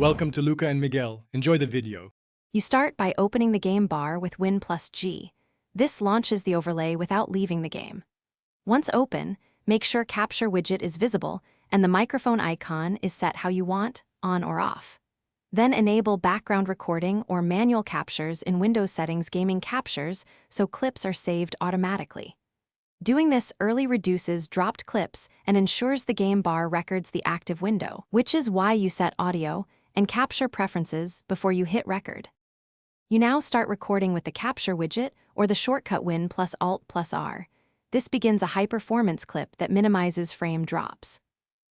Welcome to Luca and Miguel. Enjoy the video. You start by opening the game bar with Win plus G. This launches the overlay without leaving the game. Once open, make sure Capture widget is visible and the microphone icon is set how you want, on or off. Then enable background recording or manual captures in Windows Settings Gaming Captures so clips are saved automatically. Doing this early reduces dropped clips and ensures the game bar records the active window, which is why you set audio and capture preferences before you hit record. You now start recording with the Capture widget or the shortcut Win plus Alt plus R. This begins a high-performance clip that minimizes frame drops.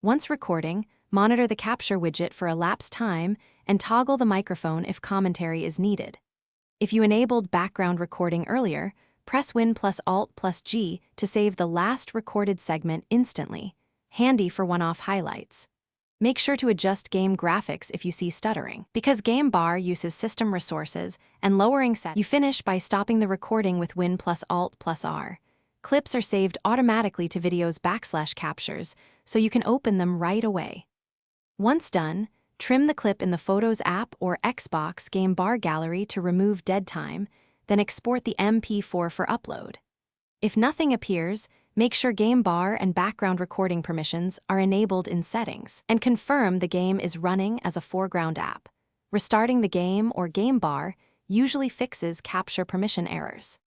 Once recording, monitor the Capture widget for elapsed time and toggle the microphone if commentary is needed. If you enabled background recording earlier, press Win plus Alt plus G to save the last recorded segment instantly, handy for one-off highlights. Make sure to adjust game graphics if you see stuttering, because Game Bar uses system resources and lowering settings. You finish by stopping the recording with Win plus Alt plus R. Clips are saved automatically to video's /captures, so you can open them right away. Once done, trim the clip in the Photos app or Xbox Game Bar gallery to remove dead time, then export the MP4 for upload. If nothing appears, make sure Game Bar and background recording permissions are enabled in Settings, and confirm the game is running as a foreground app. Restarting the game or Game Bar usually fixes capture permission errors.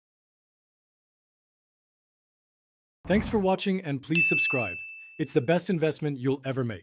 Thanks for watching and please subscribe. It's the best investment you'll ever make.